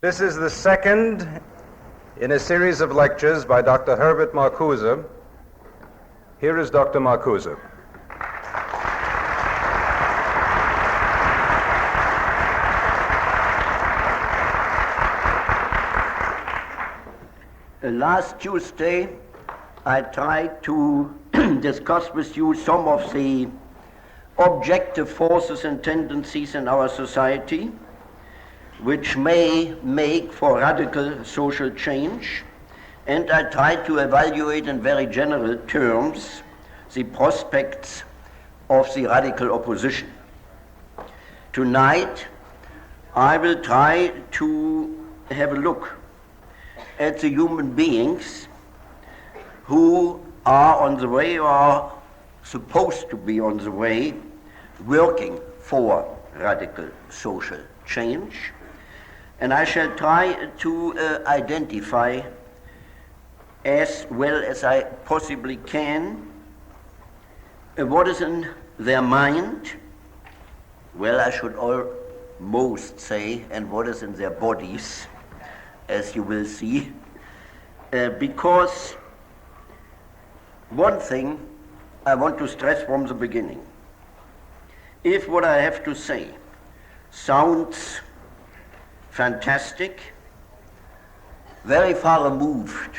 This is the second in a series of lectures by Dr. Herbert Marcuse. Here is Dr. Marcuse. Last Tuesday, I tried to discuss with you some of the objective forces and tendencies in our society which may make for radical social change, and I tried to evaluate in very general terms the prospects of the radical opposition. Tonight, I will try to have a look at the human beings who are on the way or are supposed to be on the way working for radical social change. And I shall try to identify as well as I possibly can what is in their mind, well, I should almost say, and what is in their bodies, as you will see, because one thing I want to stress from the beginning. If what I have to say sounds fantastic, very far removed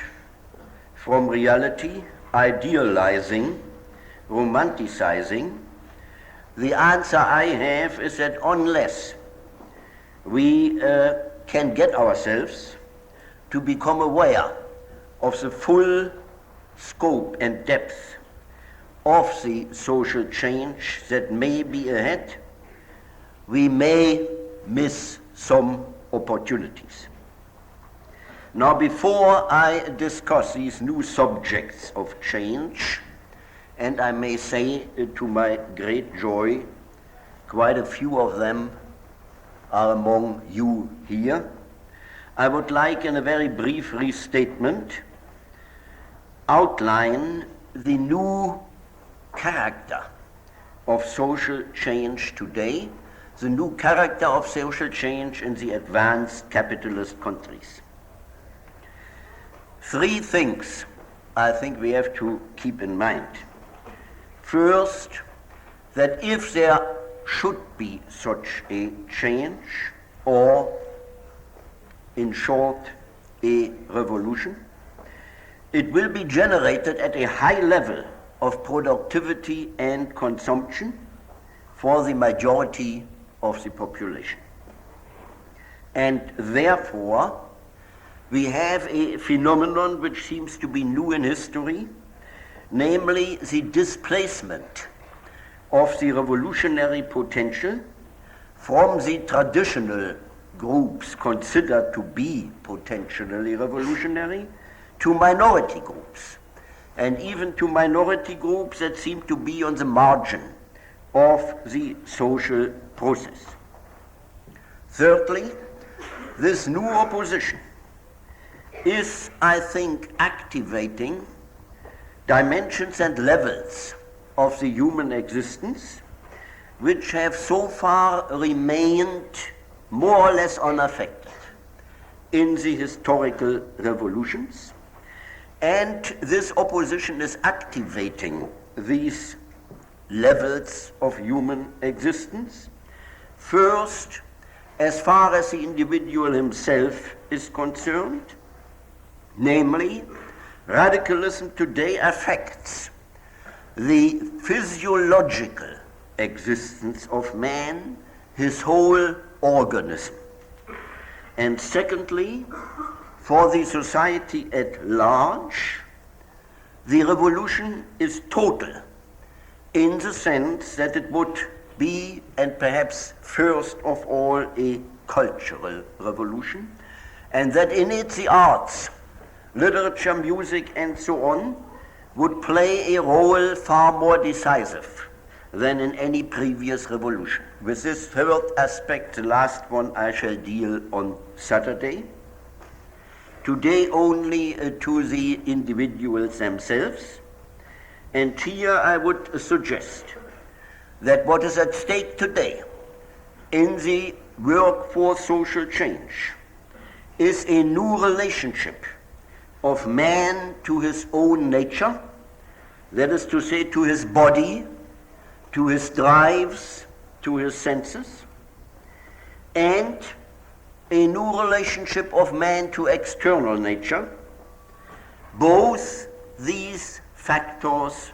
from reality, idealizing, romanticizing, the answer I have is that unless we can get ourselves to become aware of the full scope and depth of the social change that may be ahead, we may miss some opportunities. Now, before I discuss these new subjects of change, and I may say to my great joy, quite a few of them are among you here, I would like in a very brief restatement outline the new character of social change today, the new character of social change in the advanced capitalist countries. Three things I think we have to keep in mind. First, that if there should be such a change, or in short, a revolution, it will be generated at a high level of productivity and consumption for the majority of the population. And therefore, we have a phenomenon which seems to be new in history, namely the displacement of the revolutionary potential from the traditional groups considered to be potentially revolutionary to minority groups, and even to minority groups that seem to be on the margin of the social process. Thirdly, this new opposition is, I think, activating dimensions and levels of the human existence which have so far remained more or less unaffected in the historical revolutions. And this opposition is activating these levels of human existence. First, as far as the individual himself is concerned, namely, radicalism today affects the physiological existence of man, his whole organism. And secondly, for the society at large, the revolution is total in the sense that it would be, and perhaps first of all, a cultural revolution, and that in it the arts, literature, music, and so on, would play a role far more decisive than in any previous revolution. With this third aspect, the last one, I shall deal on Saturday. Today only to the individuals themselves. And here I would suggest that what is at stake today in the work for social change is a new relationship of man to his own nature, that is to say, to his body, to his drives, to his senses, and a new relationship of man to external nature, both these factors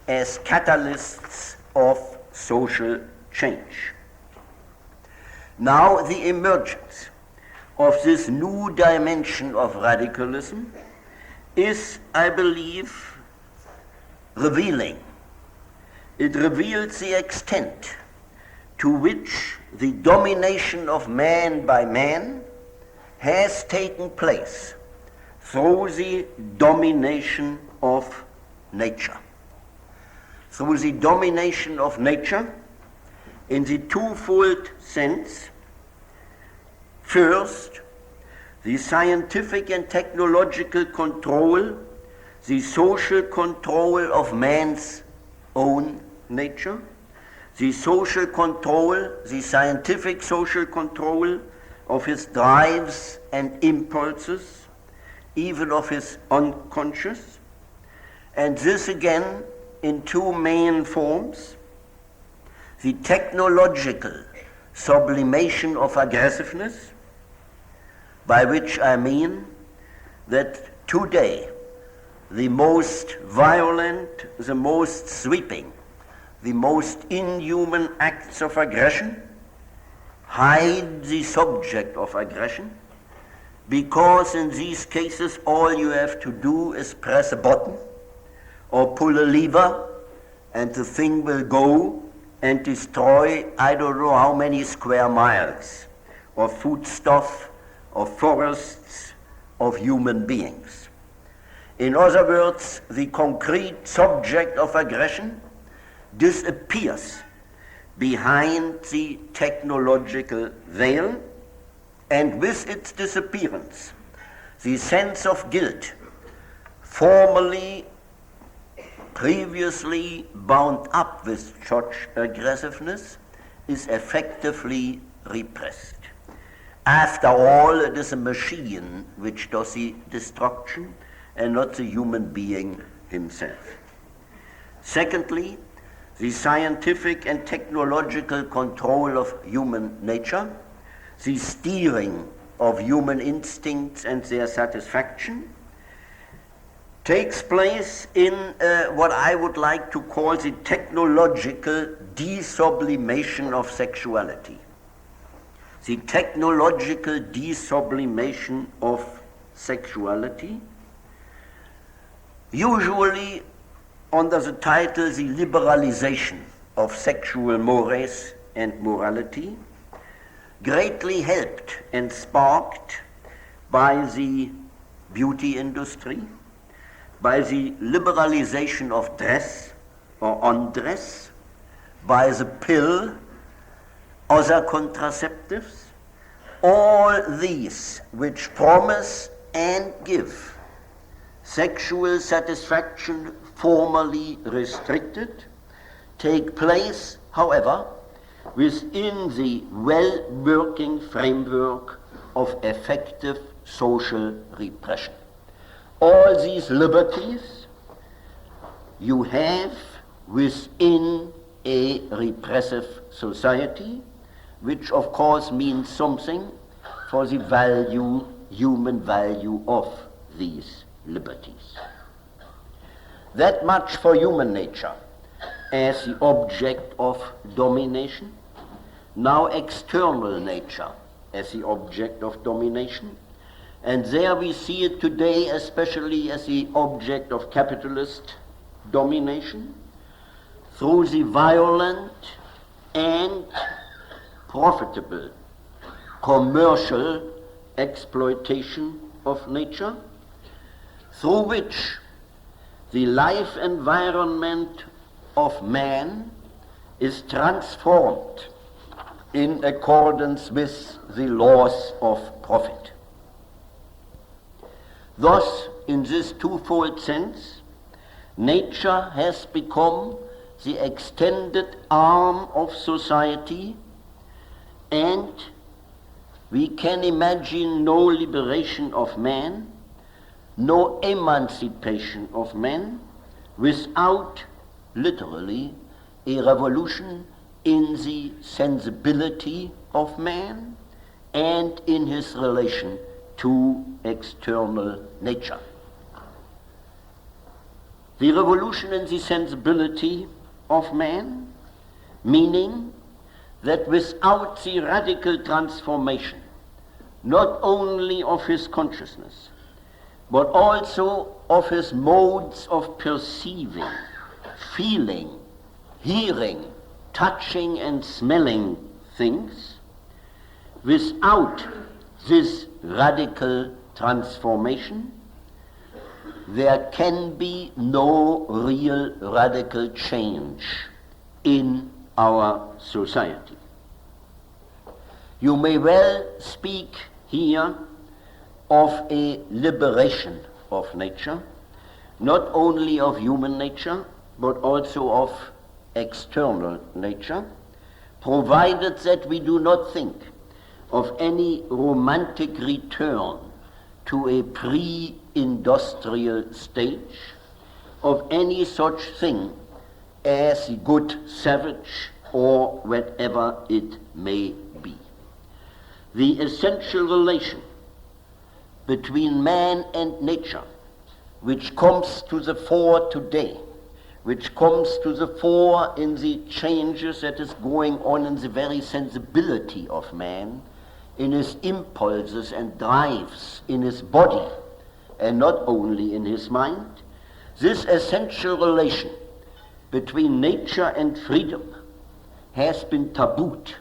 as catalysts of social change. Now, the emergence of this new dimension of radicalism is, I believe, revealing. It reveals the extent to which the domination of man by man has taken place through the domination of nature. Through the domination of nature in the twofold sense. First, the scientific and technological control, the social control of man's own nature, the social control, the scientific social control of his drives and impulses, even of his unconscious, and this again in two main forms: the technological sublimation of aggressiveness, by which I mean that today the most violent, the most sweeping, the most inhuman acts of aggression hide the subject of aggression, because in these cases all you have to do is press a button or pull a lever and the thing will go and destroy I don't know how many square miles of foodstuff, of forests, of human beings. In other words, the concrete subject of aggression disappears behind the technological veil, and with its disappearance, the sense of guilt, formerly, previously bound up with such aggressiveness, is effectively repressed. After all, it is a machine which does the destruction and not the human being himself. Secondly, the scientific and technological control of human nature, the steering of human instincts and their satisfaction, takes place in what I would like to call the technological desublimation of sexuality. The technological desublimation of sexuality, usually under the title the liberalization of sexual mores and morality, greatly helped and sparked by the beauty industry, by the liberalization of dress or undress, by the pill, other contraceptives, all these which promise and give sexual satisfaction formally restricted, take place, however, within the well-working framework of effective social repression. All these liberties you have within a repressive society, which of course means something for the value, human value of these liberties. That much for human nature as the object of domination. Now external nature as the object of domination. And there we see it today especially as the object of capitalist domination through the violent and profitable commercial exploitation of nature, through which the life environment of man is transformed in accordance with the laws of profit. Thus, in this twofold sense, nature has become the extended arm of society and We can imagine no liberation of man, no emancipation of man, without, literally, a revolution in the sensibility of man and in his relation to external nature. The revolution in the sensibility of man, meaning that without the radical transformation, not only of his consciousness, but also of his modes of perceiving, feeling, hearing, touching and smelling things, without this radical transformation, there can be no real radical change in our society. You may well speak here of a liberation of nature, not only of human nature, but also of external nature, provided that we do not think of any romantic return to a pre-industrial stage, of any such thing as the good savage or whatever it may be. The essential relation between man and nature, which comes to the fore today, which comes to the fore in the changes that is going on in the very sensibility of man, in his impulses and drives, in his body, and not only in his mind, this essential relation between nature and freedom has been tabooed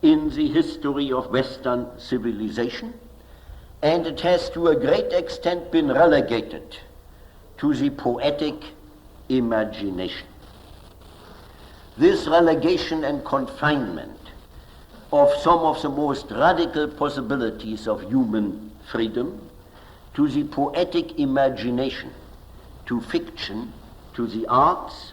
in the history of Western civilization, and it has to a great extent been relegated to the poetic imagination. This relegation and confinement of some of the most radical possibilities of human freedom to the poetic imagination, to fiction, to the arts,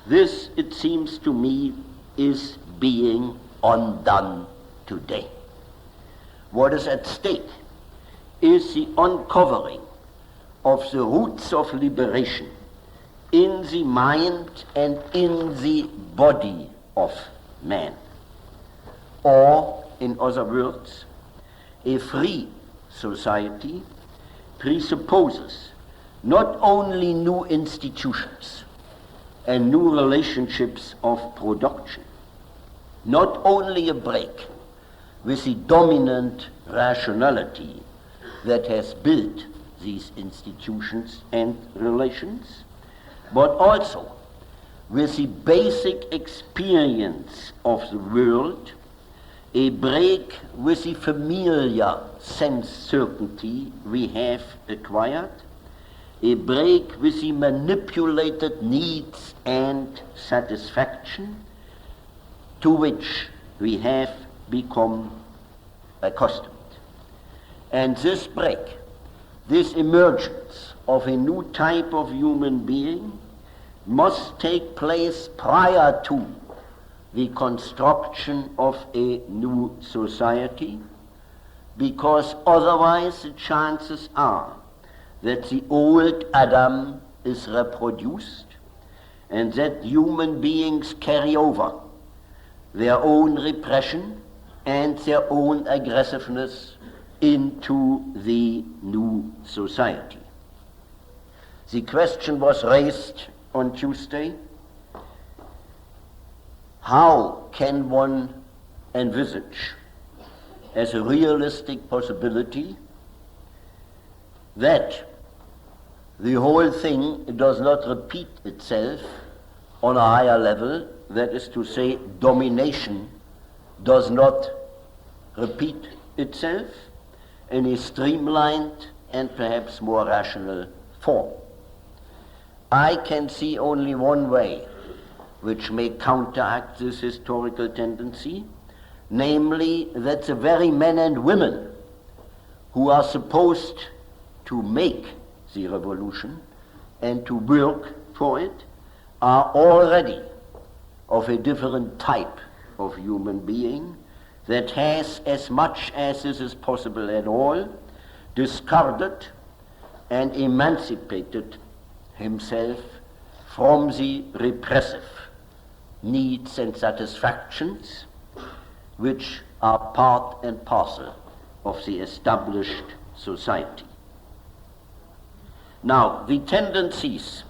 this, it seems to me, is being undone today. What is at stake is the uncovering of the roots of liberation in the mind and in the body of man. Or, in other words, a free society presupposes not only new institutions and new relationships of production, not only a break with the dominant rationality that has built these institutions and relations, but also with the basic experience of the world, a break with the familiar sense certainty we have acquired, a break with the manipulated needs and satisfaction to which we have become accustomed. And this break, this emergence of a new type of human being must take place prior to the construction of a new society, because otherwise the chances are that the old Adam is reproduced and that human beings carry over their own repression and their own aggressiveness into the new society. The question was raised on Tuesday: how can one envisage as a realistic possibility that the whole thing does not repeat itself on a higher level, that is to say, domination does not repeat itself in a streamlined and perhaps more rational form? I can see only one way which may counteract this historical tendency, namely that the very men and women who are supposed to make the revolution and to work for it are already of a different type of human being, that has, as much as this is possible at all, discarded and emancipated himself from the repressive needs and satisfactions which are part and parcel of the established society. Now, the tendencies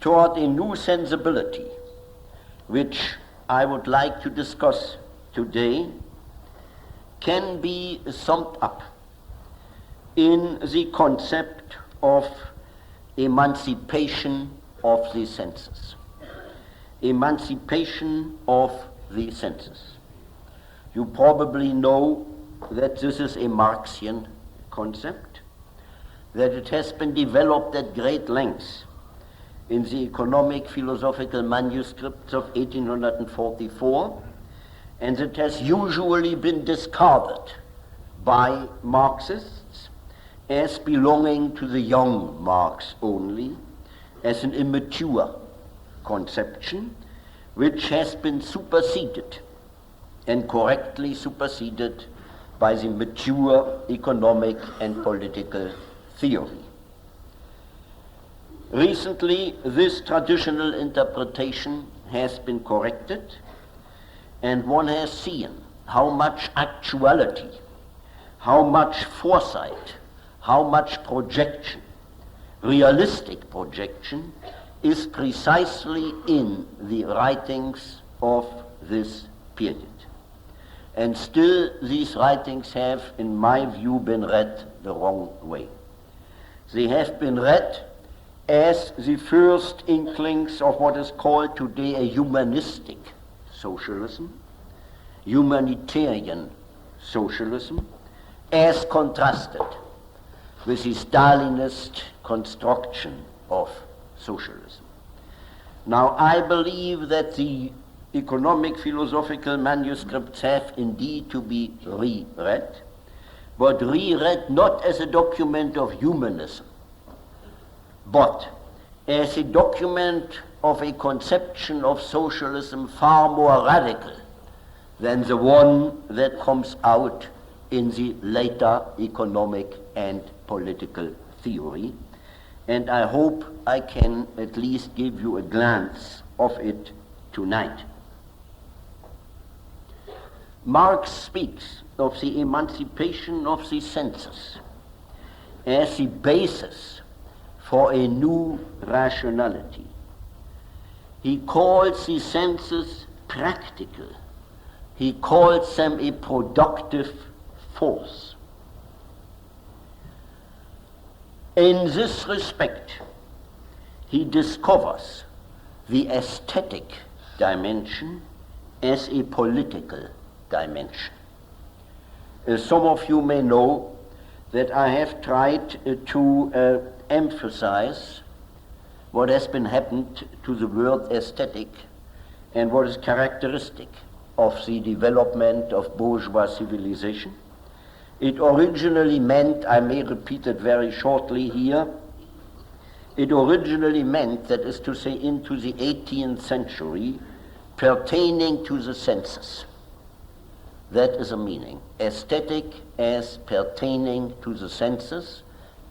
toward a new sensibility, which I would like to discuss today, can be summed up in the concept of emancipation of the senses. Emancipation of the senses. You probably know that this is a Marxian concept, that it has been developed at great length in the economic philosophical manuscripts of 1844, and it has usually been discarded by Marxists as belonging to the young Marx only, as an immature conception, which has been superseded and correctly superseded by the mature economic and political theory. Recently, this traditional interpretation has been corrected, and one has seen how much actuality, how much foresight, how much projection, realistic projection, is precisely in the writings of this period. And still these writings have, in my view, been read the wrong way. They have been read as the first inklings of what is called today a humanistic socialism, humanitarian socialism, as contrasted with the Stalinist construction of socialism. Now, I believe that the economic philosophical manuscripts have indeed to be reread, but reread not as a document of humanism, but as a document of a conception of socialism far more radical than the one that comes out in the later economic and political theory. And I hope I can at least give you a glance of it tonight. Marx speaks of the emancipation of the senses as the basis for a new rationality. He calls the senses practical. He calls them a productive force. In this respect, he discovers the aesthetic dimension as a political dimension. Some of you may know that I have tried to emphasize what has been happened to the word aesthetic and what is characteristic of the development of bourgeois civilization. It originally meant, I may repeat it very shortly here, it originally meant, that is to say, into the 18th century, pertaining to the senses. That is a meaning. Aesthetic as pertaining to the senses,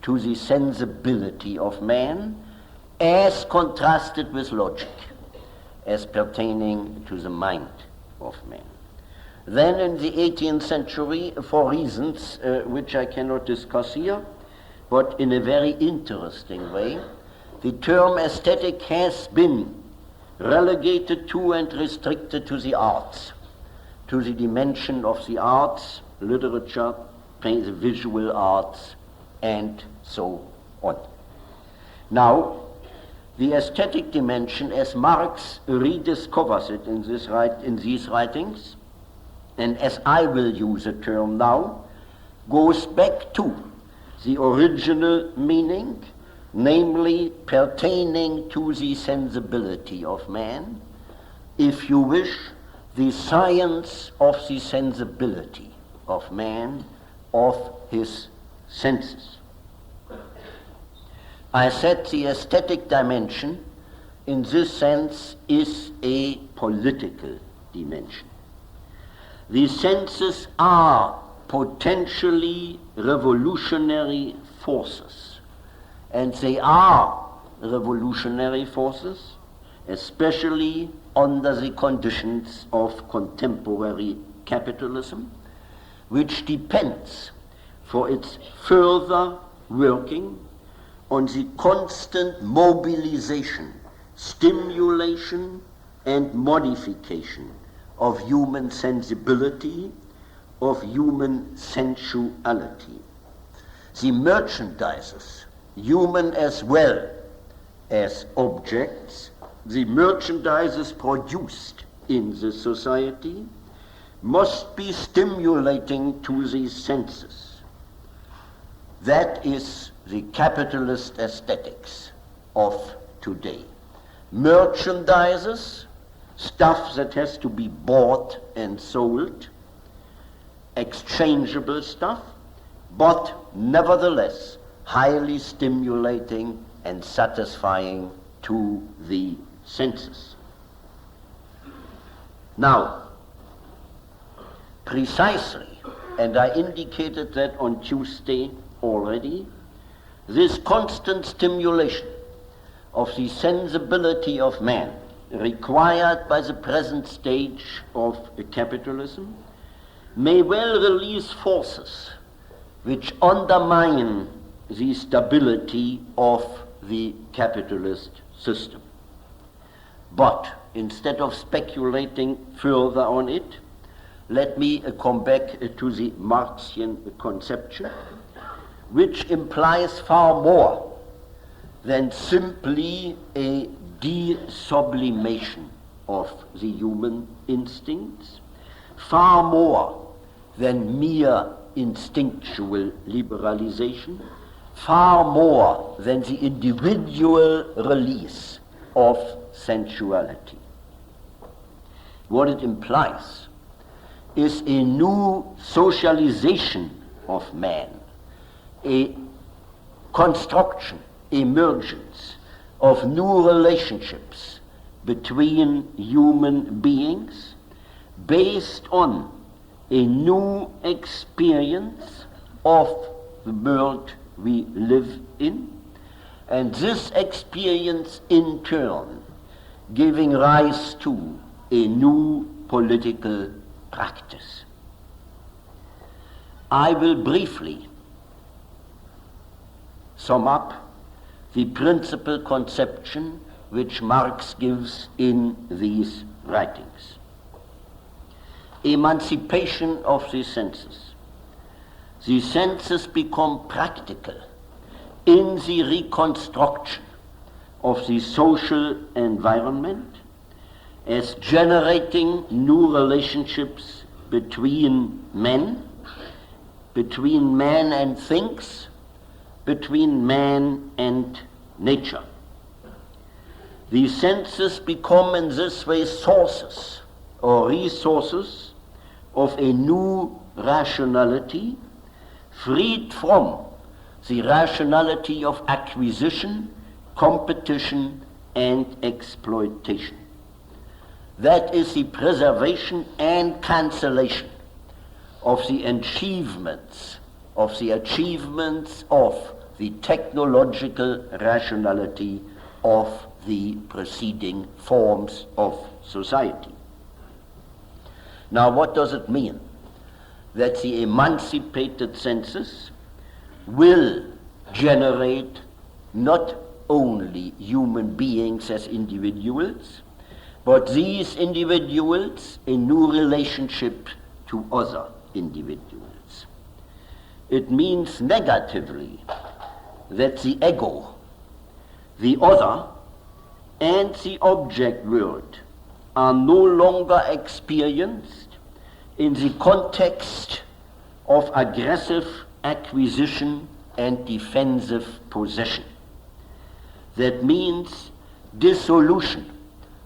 to the sensibility of man, as contrasted with logic, as pertaining to the mind of man. Then in the 18th century, for reasons which I cannot discuss here, but in a very interesting way, the term aesthetic has been relegated to and restricted to the arts, to the dimension of the arts, literature, the visual arts, and so on. Now, the aesthetic dimension, as Marx rediscovers it in these writings, and as I will use a term now, goes back to the original meaning, namely pertaining to the sensibility of man, if you wish, the science of the sensibility of man, of his senses. I said the aesthetic dimension, in this sense, is a political dimension. The senses are potentially revolutionary forces, and they are revolutionary forces, especially under the conditions of contemporary capitalism, which depends for its further working on the constant mobilization, stimulation, and modification of human sensibility, of human sensuality. The merchandises, human as well as objects, the merchandises produced in the society must be stimulating to the senses. That is the capitalist aesthetics of today. Merchandises, stuff that has to be bought and sold, exchangeable stuff, but nevertheless highly stimulating and satisfying to the senses. Now, precisely, and I indicated that on Tuesday already, this constant stimulation of the sensibility of man required by the present stage of capitalism may well release forces which undermine the stability of the capitalist system. But instead of speculating further on it, let me come back to the Marxian conception, which implies far more than simply a de-sublimation of the human instincts, far more than mere instinctual liberalization, far more than the individual release of sensuality. What it implies is a new socialization of man, a construction, emergence of new relationships between human beings based on a new experience of the world we live in, and this experience in turn giving rise to a new political practice. I will briefly sum up the principal conception which Marx gives in these writings. Emancipation of the senses. The senses become practical in the reconstruction of the social environment as generating new relationships between men and things, between man and nature. The senses become in this way sources or resources of a new rationality, freed from the rationality of acquisition, competition, and exploitation. That is the preservation and cancellation of the achievements of the technological rationality of the preceding forms of society. Now, what does it mean? That the emancipated senses will generate not only human beings as individuals, but these individuals a new relationship to other individuals. It means negatively that the ego, the other, and the object world are no longer experienced in the context of aggressive acquisition and defensive possession. That means dissolution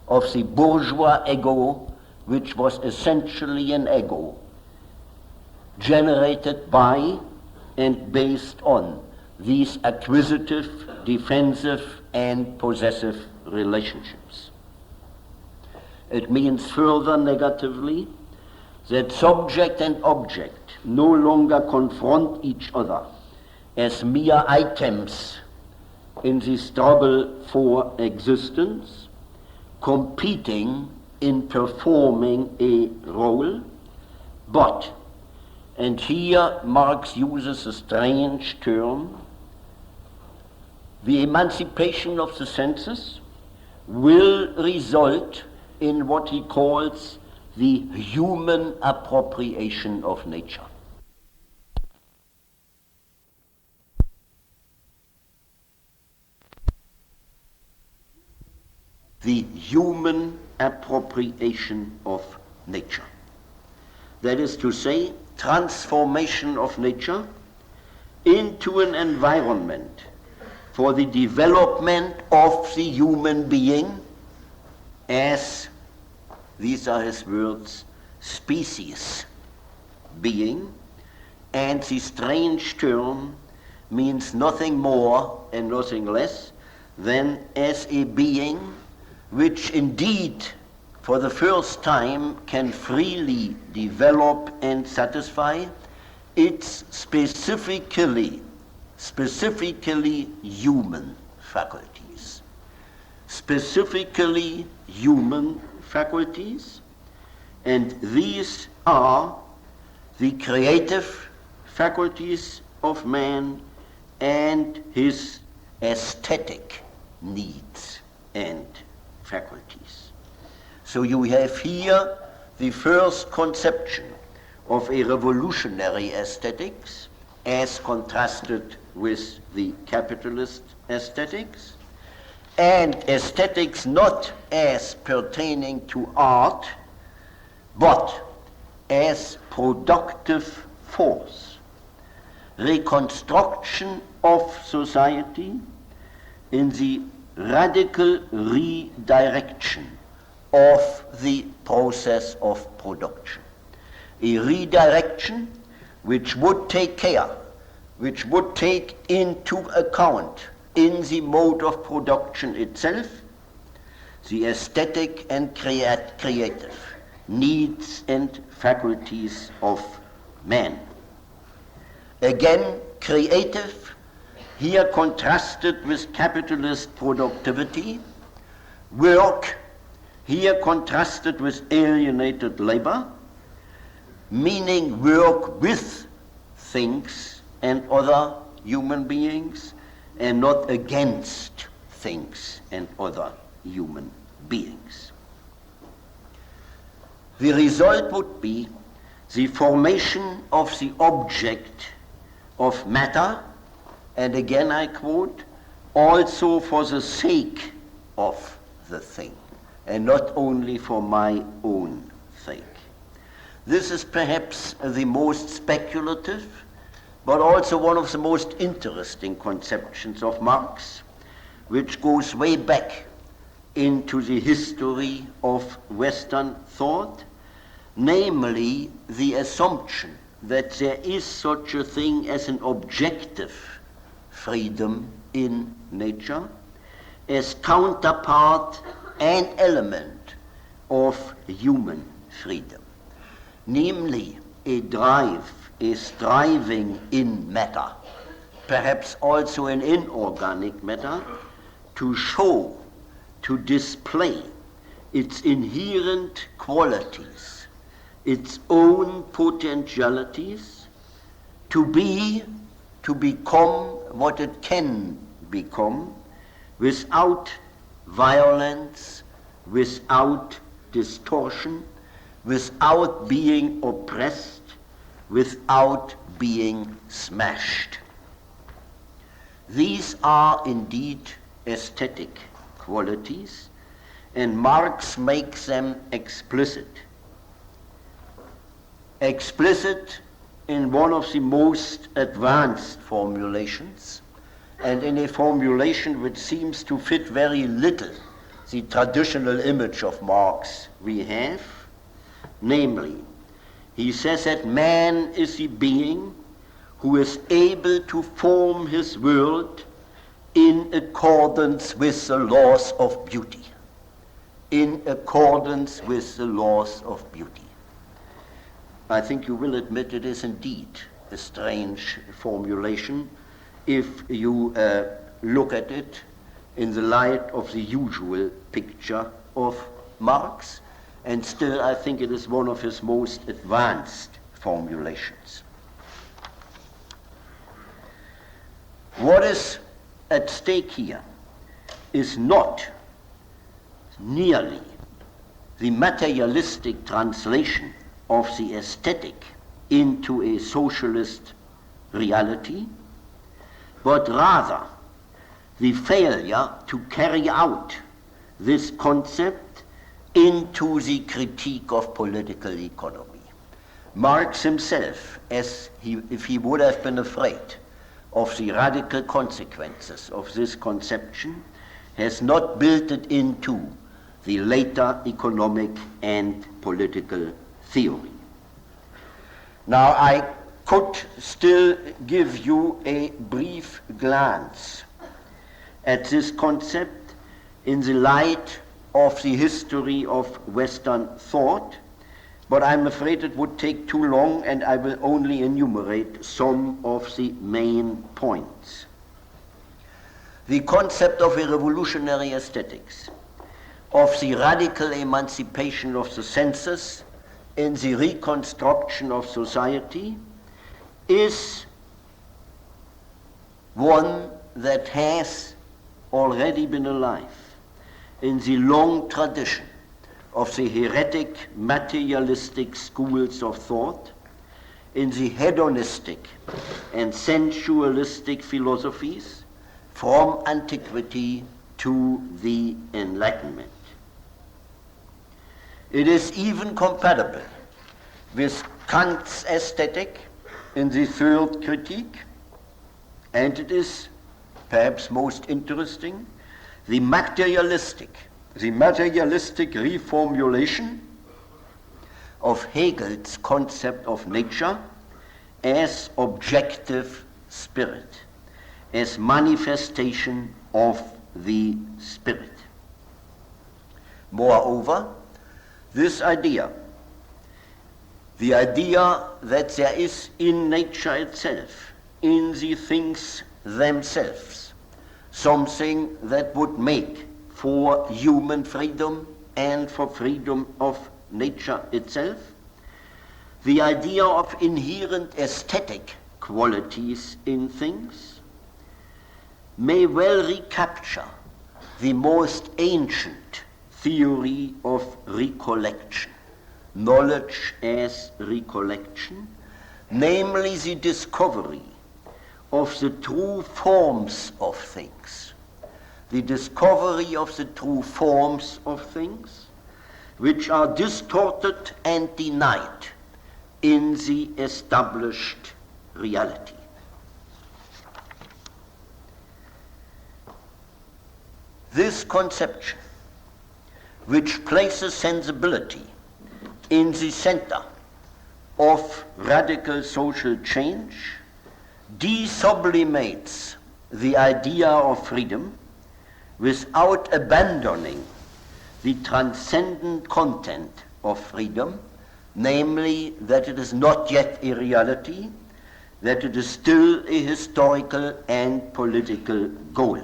of the bourgeois ego, which was essentially an ego generated by and based on these acquisitive, defensive, and possessive relationships. It means further negatively that subject and object no longer confront each other as mere items in the struggle for existence, competing in performing a role, but, and here Marx uses a strange term, the emancipation of the senses will result in what he calls the human appropriation of nature. The human appropriation of nature. That is to say, transformation of nature into an environment for the development of the human being as, these are his words, species being, and the strange term means nothing more and nothing less than as a being which indeed for the first time can freely develop and satisfy its specifically human faculties. Specifically human faculties, and these are the creative faculties of man and his aesthetic needs and faculties. So you have here the first conception of a revolutionary aesthetics as contrasted with the capitalist aesthetics, and aesthetics not as pertaining to art, but as productive force, reconstruction of society in the radical redirection of the process of production. A redirection which would take care, which would take into account in the mode of production itself the aesthetic and creative needs and faculties of man. Again, creative, here contrasted with capitalist productivity, work, here contrasted with alienated labor, meaning work with things and other human beings, and not against things and other human beings. The result would be the formation of the object of matter, and again I quote, also for the sake of the thing, and not only for my own sake. This is perhaps the most speculative, but also one of the most interesting conceptions of Marx, which goes way back into the history of Western thought, namely the assumption that there is such a thing as an objective freedom in nature, as counterpart and element of human freedom, namely a drive, a striving in matter, perhaps also in inorganic matter, to show, to display its inherent qualities, its own potentialities, to become what it can become without violence, without distortion, without being oppressed, without being smashed. These are indeed aesthetic qualities, and Marx makes them explicit. Explicit in one of the most advanced formulations, and in a formulation which seems to fit very little the traditional image of Marx we have, namely, he says that man is the being who is able to form his world in accordance with the laws of beauty. In accordance with the laws of beauty. I think you will admit it is indeed a strange formulation if you look at it in the light of the usual picture of Marx, and still I think it is one of his most advanced formulations. What is at stake here is not nearly the materialistic translation of the aesthetic into a socialist reality, but rather the failure to carry out this concept into the critique of political economy. Marx himself, if he would have been afraid of the radical consequences of this conception, has not built it into the later economic and political theory. Now, I could still give you a brief glance at this concept in the light of the history of Western thought, but I'm afraid it would take too long, and I will only enumerate some of the main points. The concept of a revolutionary aesthetics, of the radical emancipation of the senses in the reconstruction of society, is one that has already been alive in the long tradition of the heretic materialistic schools of thought, in the hedonistic and sensualistic philosophies from antiquity to the Enlightenment. It is even compatible with Kant's aesthetic in the third critique, and it is perhaps most interesting, the materialistic reformulation of Hegel's concept of nature as objective spirit, as manifestation of the spirit. Moreover, this idea, the idea that there is in nature itself, in the things themselves, something that would make for human freedom and for freedom of nature itself, the idea of inherent aesthetic qualities in things, may well recapture the most ancient theory of recollection, knowledge as recollection, namely the discovery of the true forms of things, the discovery of the true forms of things, which are distorted and denied in the established reality. This conception, which places sensibility in the center of radical social change, desublimates the idea of freedom without abandoning the transcendent content of freedom, namely that it is not yet a reality, that it is still a historical and political goal.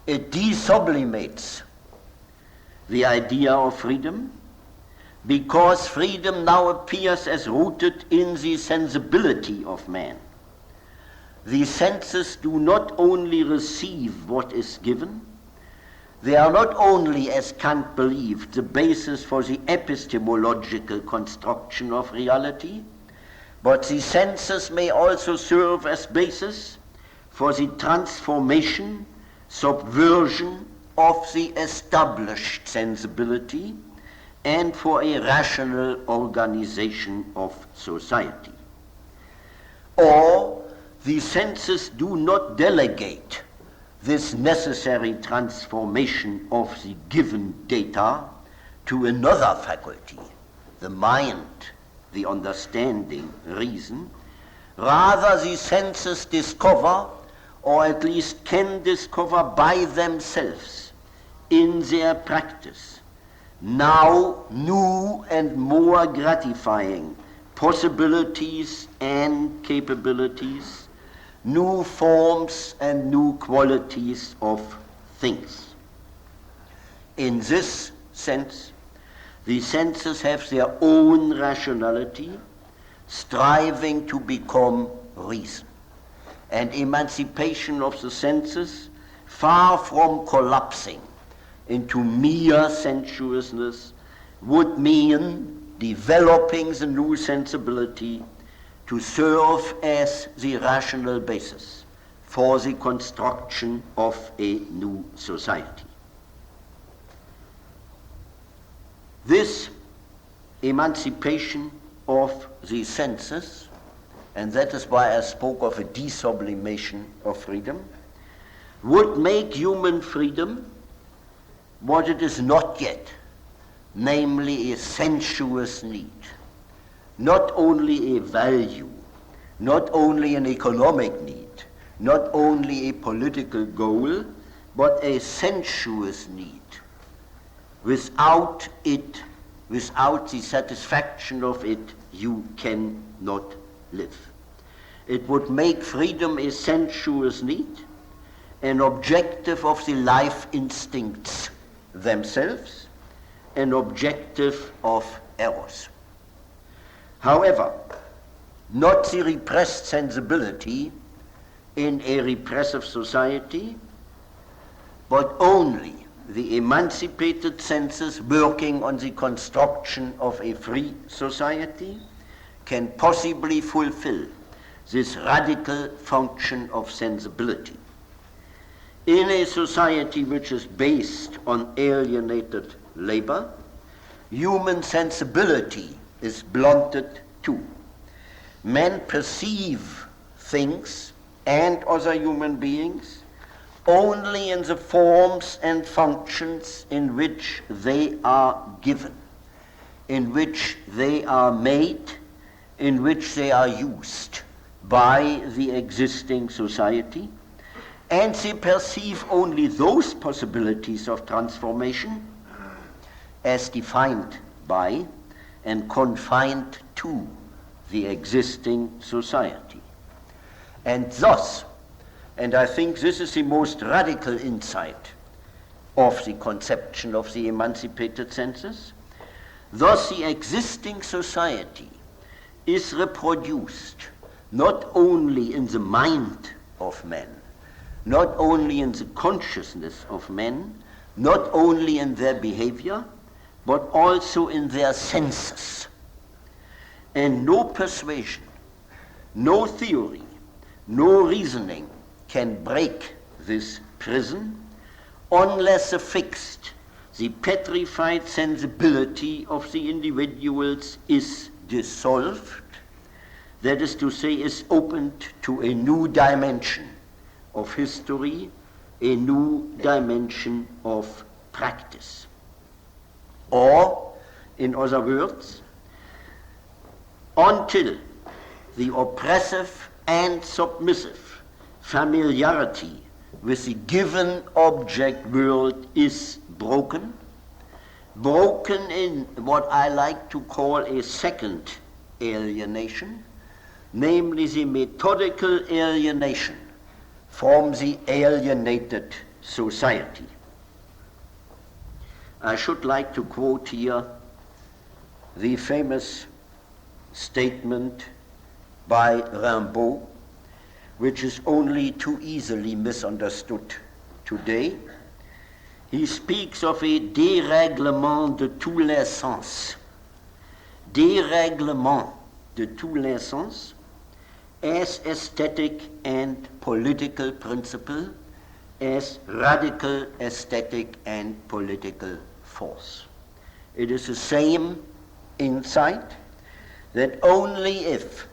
It desublimates the idea of freedom because freedom now appears as rooted in the sensibility of man. The senses do not only receive what is given, they are not only, as Kant believed, the basis for the epistemological construction of reality, but the senses may also serve as basis for the transformation, subversion of the established sensibility and for a rational organization of society. Or the senses do not delegate this necessary transformation of the given data to another faculty, the mind, the understanding, reason. Rather, the senses discover, or at least can discover by themselves in their practice, now new and more gratifying possibilities and capabilities, new forms and new qualities of things. In this sense, the senses have their own rationality, striving to become reason. And emancipation of the senses, far from collapsing into mere sensuousness, would mean developing the new sensibility to serve as the rational basis for the construction of a new society. This emancipation of the senses, and that is why I spoke of a desublimation of freedom, would make human freedom what it is not yet, namely a sensuous need, not only a value, not only an economic need, not only a political goal, but a sensuous need. Without it, without the satisfaction of it, you cannot live. It would make freedom a sensuous need, an objective of the life instincts themselves, an objective of eros. However, not the repressed sensibility in a repressive society, but only the emancipated senses working on the construction of a free society can possibly fulfill this radical function of sensibility. In a society which is based on alienated labor, human sensibility is blunted too. Men perceive things and other human beings only in the forms and functions in which they are given, in which they are made, in which they are used by the existing society, and they perceive only those possibilities of transformation as defined by and confined to the existing society. And thus, and I think this is the most radical insight of the conception of the emancipated senses, thus the existing society is reproduced not only in the mind of men, not only in the consciousness of men, not only in their behavior, but also in their senses. And no persuasion, no theory, no reasoning can break this prison unless the fixed, the petrified sensibility of the individuals is dissolved, that is to say, is opened to a new dimension of history, a new dimension of practice. Or, in other words, until the oppressive and submissive familiarity with the given object world is broken in what I like to call a second alienation, namely the methodical alienation from the alienated society. I should like to quote here the famous statement by Rimbaud, which is only too easily misunderstood today. He speaks of a dérèglement de tous les sens. Dérèglement de tous les sens as aesthetic and political principle, as radical aesthetic and political force. It is the same insight that only if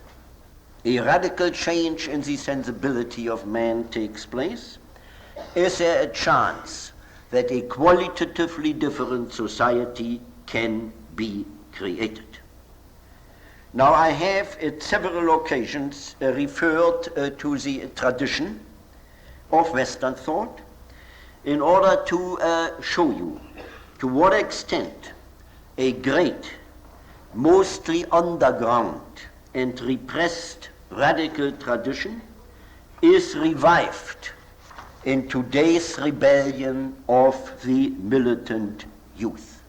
a radical change in the sensibility of man takes place, is there a chance that a qualitatively different society can be created. Now, I have at several occasions referred to the tradition of Western thought in order to show you to what extent a great, mostly underground and repressed radical tradition is revived in today's rebellion of the militant youth.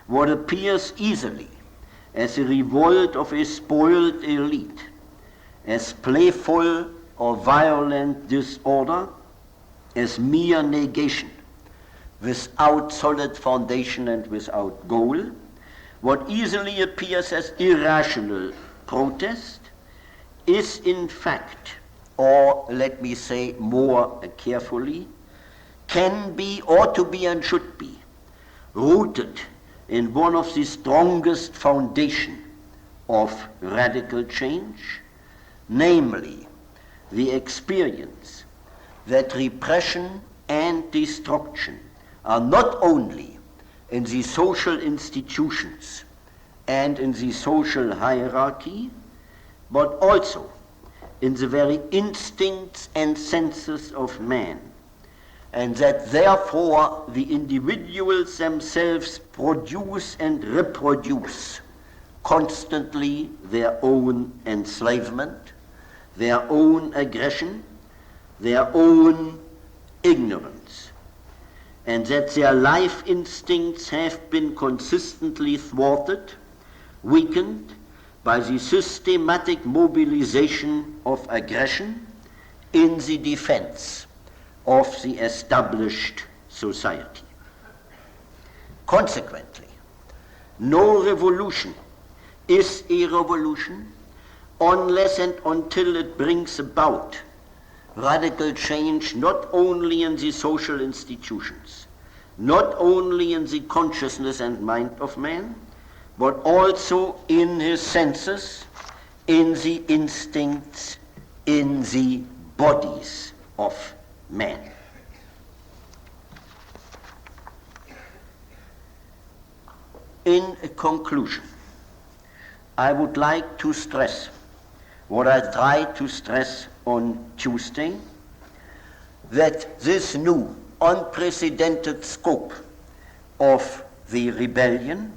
What appears easily as a revolt of a spoiled elite, as playful or violent disorder, as mere negation, without solid foundation and without goal, what easily appears as irrational protest is in fact, or let me say more carefully, can be, ought to be and should be rooted in one of the strongest foundations of radical change, namely the experience that repression and destruction are not only in the social institutions and in the social hierarchy, but also in the very instincts and senses of man, and that therefore the individuals themselves produce and reproduce constantly their own enslavement, their own aggression, their own ignorance, and that their life instincts have been consistently thwarted, weakened by the systematic mobilization of aggression in the defense of the established society. Consequently, no revolution is a revolution unless and until it brings about radical change not only in the social institutions, not only in the consciousness and mind of man, but also in his senses, in the instincts, in the bodies of man. In conclusion, I would like to stress what I tried to stress on Tuesday, that this new, unprecedented scope of the rebellion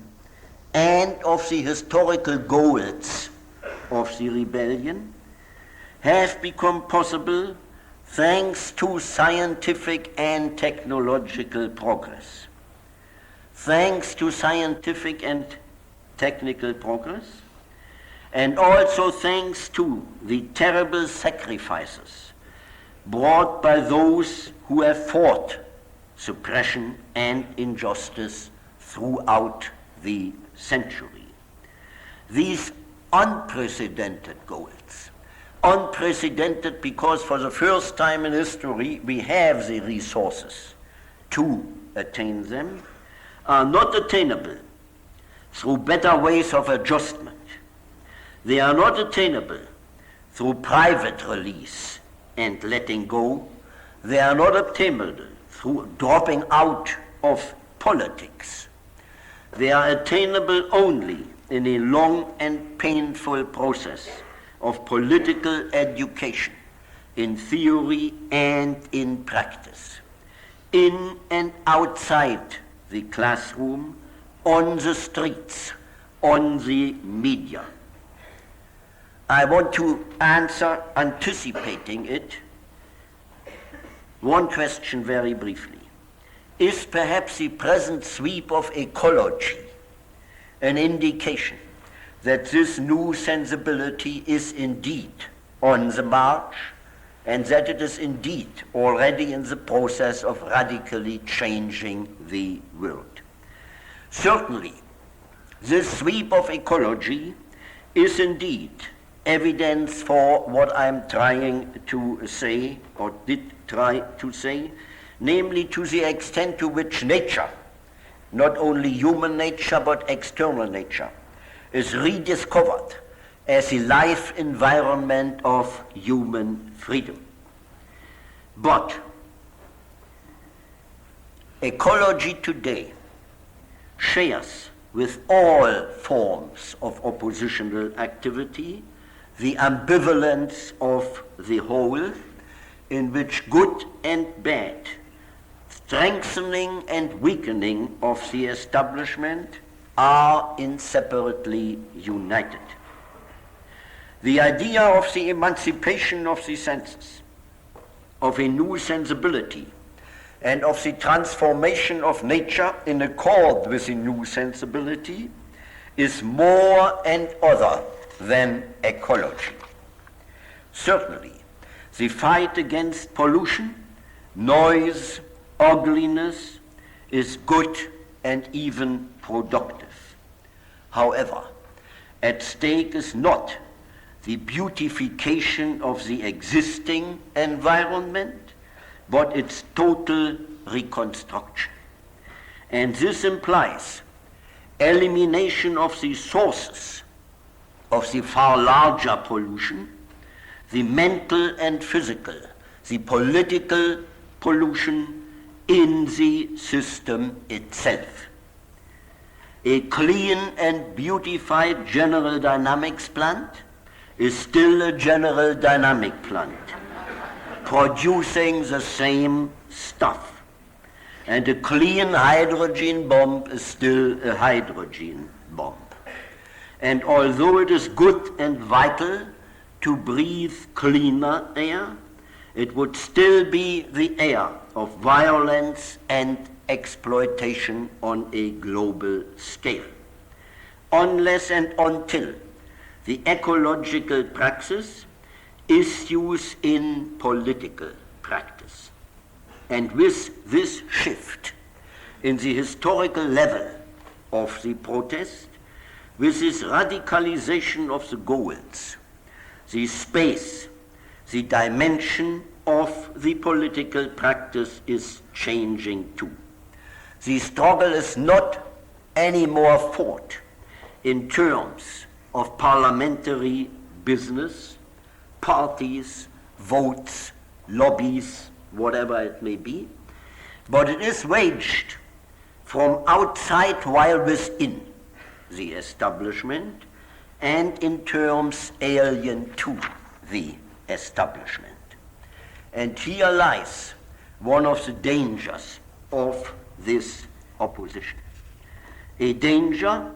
and of the historical goals of the rebellion have become possible thanks to scientific and technological progress. Thanks to scientific and technical progress, and also thanks to the terrible sacrifices brought by those who have fought suppression and injustice throughout the century. These unprecedented goals, unprecedented because for the first time in history we have the resources to attain them, are not attainable through better ways of adjustment. They are not attainable through private release and letting go. They are not obtainable through dropping out of politics. They are attainable only in a long and painful process of political education, in theory and in practice, in and outside the classroom, on the streets, on the media. I want to answer, anticipating it, one question very briefly. Is perhaps the present sweep of ecology an indication that this new sensibility is indeed on the march and that it is indeed already in the process of radically changing the world? Certainly, this sweep of ecology is indeed evidence for what I'm trying to say, or did try to say, namely to the extent to which nature, not only human nature but external nature, is rediscovered as a life environment of human freedom. But ecology today shares with all forms of oppositional activity the ambivalence of the whole, in which good and bad, strengthening and weakening of the establishment, are inseparably united. The idea of the emancipation of the senses, of a new sensibility, and of the transformation of nature in accord with the new sensibility is more and other than ecology. Certainly, the fight against pollution, noise, ugliness is good and even productive. However, at stake is not the beautification of the existing environment, but its total reconstruction. And this implies elimination of the sources of the far larger pollution, the mental and physical, the political pollution in the system itself. A clean and beautified general dynamics plant is still a general dynamic plant, producing the same stuff. And a clean hydrogen bomb is still a hydrogen bomb. And although it is good and vital to breathe cleaner air, it would still be the air of violence and exploitation on a global scale, unless and until the ecological praxis issues in political practice. And with this shift in the historical level of the protest, with this radicalization of the goals, the space, the dimension of the political practice is changing too. The struggle is not anymore fought in terms of parliamentary business, parties, votes, lobbies, whatever it may be, but it is waged from outside while within the establishment and in terms alien to the establishment. And here lies one of the dangers of this opposition. A danger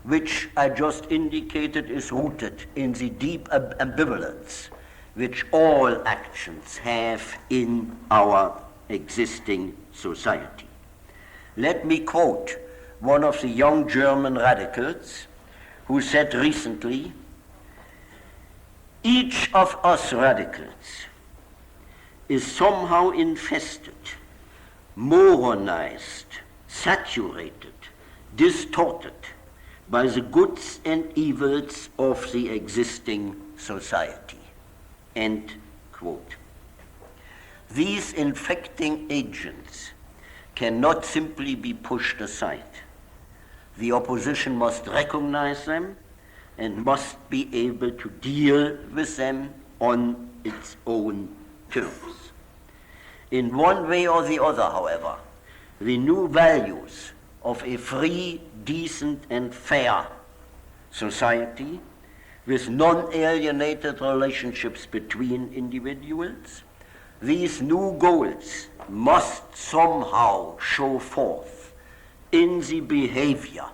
which I just indicated is rooted in the deep ambivalence which all actions have in our existing society. Let me quote one of the young German radicals who said recently, "Each of us radicals is somehow infested, moronized, saturated, distorted by the goods and evils of the existing society." End quote. These infecting agents cannot simply be pushed aside. The opposition must recognize them and must be able to deal with them on its own terms. In one way or the other, however, the new values of a free, decent, and fair society with non-alienated relationships between individuals, these new goals must somehow show forth in the behavior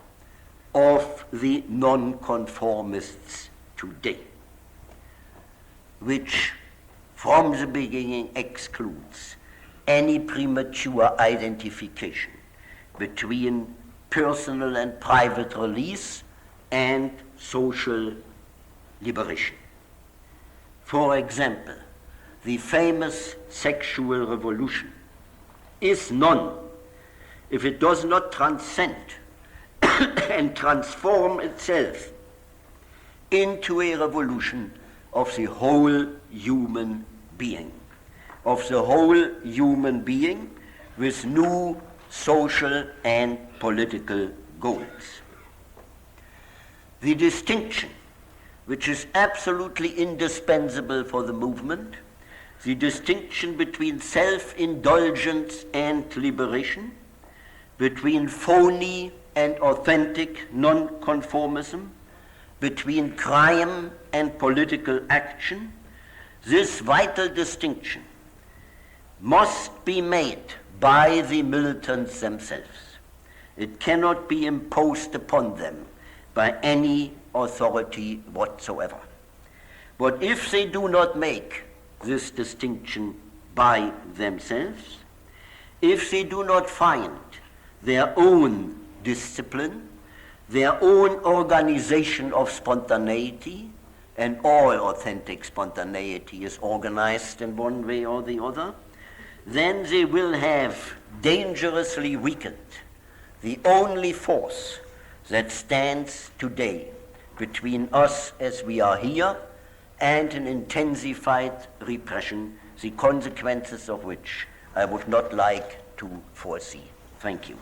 of the nonconformists today, which from the beginning excludes any premature identification between personal and private release and social liberation. For example, the famous sexual revolution is none if it does not transcend and transform itself into a revolution of the whole human being, with new social and political goals. The distinction which is absolutely indispensable for the movement, the distinction between self-indulgence and liberation, between phony and authentic nonconformism, between crime and political action, this vital distinction must be made by the militants themselves. It cannot be imposed upon them by any authority whatsoever. But if they do not make this distinction by themselves, if they do not find their own discipline, their own organization of spontaneity, and all authentic spontaneity is organized in one way or the other, then they will have dangerously weakened the only force that stands today between us as we are here and an intensified repression, the consequences of which I would not like to foresee. Thank you.